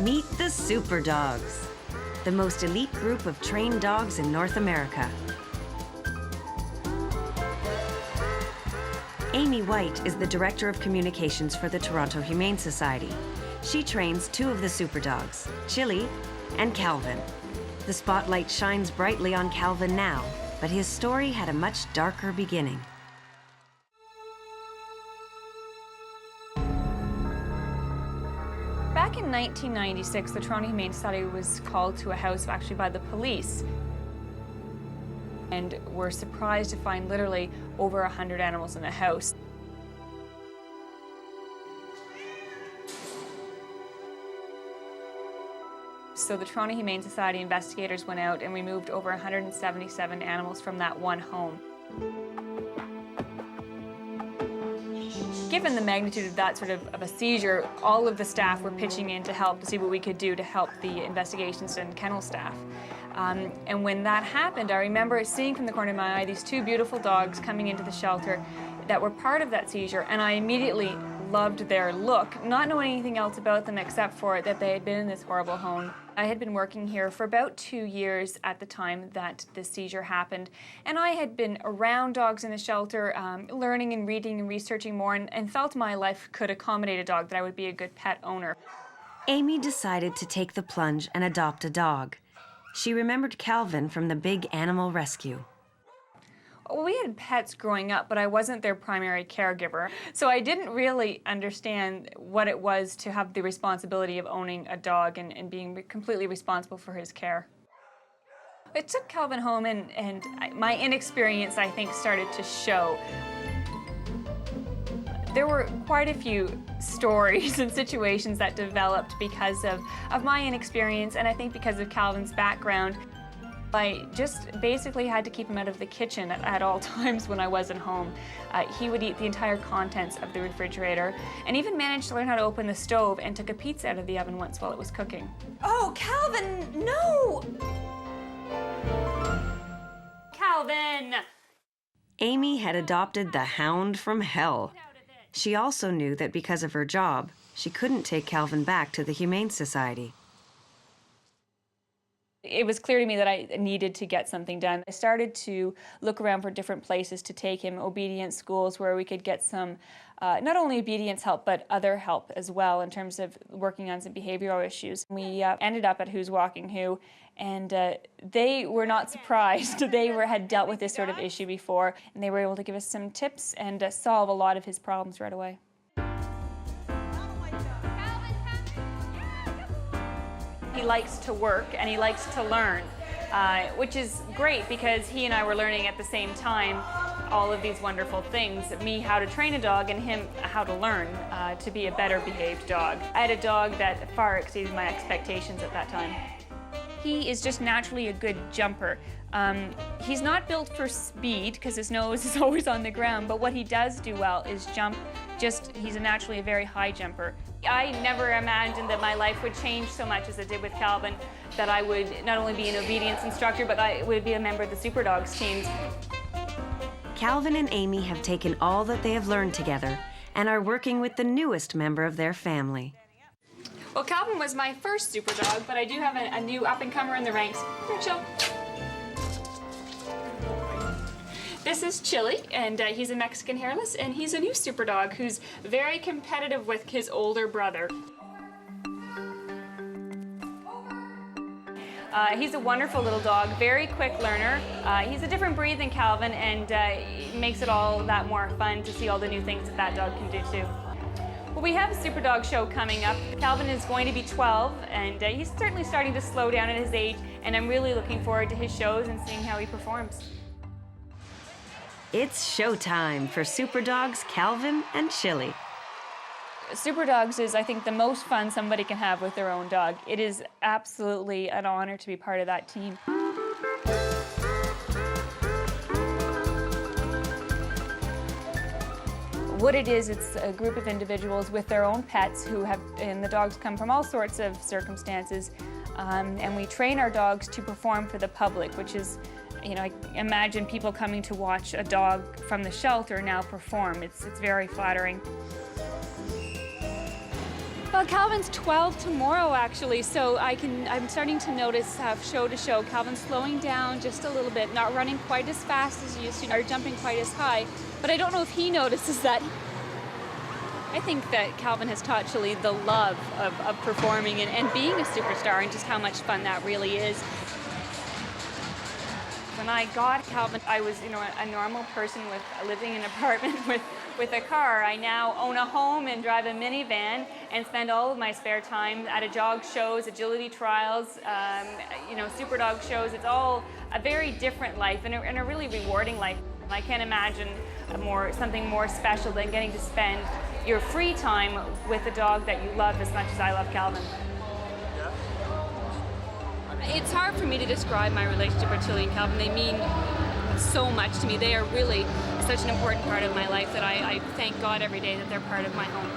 Meet the Super Dogs, the most elite group of trained dogs in North America. Amy White is the Director of Communications for the Toronto Humane Society. She trains two of the Super Dogs, Chili and Calvin. The spotlight shines brightly on Calvin now, but his story had a much darker beginning. Back in 1996, the Toronto Humane Society was called to a house actually by the police. And were surprised to find literally over 100 animals in the house. So the Toronto Humane Society investigators went out and removed over 177 animals from that one home. Given the magnitude of that sort of a seizure, all of the staff were pitching in to help to see what we could do to help the investigations and kennel staff. And when that happened, I remember seeing from the corner of my eye these two beautiful dogs coming into the shelter that were part of that seizure, and I immediately loved their look, not knowing anything else about them except for that they had been in this horrible home. I had been working here for about 2 years at the time that the seizure happened, and I had been around dogs in the shelter, learning and reading and researching more, and felt my life could accommodate a dog, that I would be a good pet owner. Amy decided to take the plunge and adopt a dog. She remembered Calvin from the big animal rescue. We had pets growing up, but I wasn't their primary caregiver. So I didn't really understand what it was to have the responsibility of owning a dog and being completely responsible for his care. I took Calvin home and my inexperience, I think, started to show. There were quite a few stories and situations that developed because of my inexperience, and I think because of Calvin's background. I just basically had to keep him out of the kitchen at all times when I wasn't home. He would eat the entire contents of the refrigerator and even managed to learn how to open the stove and took a pizza out of the oven once while it was cooking. Oh, Calvin, no! Calvin! Amy had adopted the hound from hell. She also knew that because of her job, she couldn't take Calvin back to the Humane Society. It was clear to me that I needed to get something done. I started to look around for different places to take him, obedience schools where we could get some, not only obedience help, but other help as well in terms of working on some behavioral issues. We ended up at Who's Walking Who, and they were not surprised. They had dealt with this sort of issue before, and they were able to give us some tips and solve a lot of his problems right away. He likes to work and he likes to learn, which is great because he and I were learning at the same time all of these wonderful things, me how to train a dog and him how to learn to be a better behaved dog. I had a dog that far exceeded my expectations at that time. He is just naturally a good jumper. He's not built for speed because his nose is always on the ground, but what he does do well is jump. He's naturally a very high jumper. I never imagined that my life would change so much as it did with Calvin, that I would not only be an obedience instructor, but I would be a member of the Super Dogs teams. Calvin and Amy have taken all that they have learned together and are working with the newest member of their family. Well, Calvin was my first Super Dog, but I do have a new up-and-comer in the ranks. Here, Chill. This is Chili, and he's a Mexican hairless, and he's a new Super Dog who's very competitive with his older brother. He's a wonderful little dog, very quick learner. He's a different breed than Calvin, and it makes it all that more fun to see all the new things that dog can do too. Well, we have a Super Dog show coming up. Calvin is going to be 12, and he's certainly starting to slow down at his age, and I'm really looking forward to his shows and seeing how he performs. It's showtime for Super Dogs Calvin and Chili. Super Dogs is, I think, the most fun somebody can have with their own dog. It is absolutely an honor to be part of that team. What it is, it's a group of individuals with their own pets and the dogs come from all sorts of circumstances, and we train our dogs to perform for the public, which is, I imagine people coming to watch a dog from the shelter now perform. It's very flattering. Well, Calvin's 12 tomorrow, actually, so I'm starting to notice show to show, Calvin's slowing down just a little bit, not running quite as fast as he used to, or jumping quite as high, but I don't know if he notices that. I think that Calvin has taught Chili the love of performing and being a superstar and just how much fun that really is. When I got Calvin, I was, a normal person living in an apartment with a car. I now own a home and drive a minivan and spend all of my spare time at dog shows, agility trials, super dog shows. It's all a very different life and a really rewarding life. I can't imagine something more special than getting to spend your free time with a dog that you love as much as I love Calvin. It's hard for me to describe my relationship with Chili and Calvin. They mean so much to me. They are really such an important part of my life that I thank God every day that they're part of my home.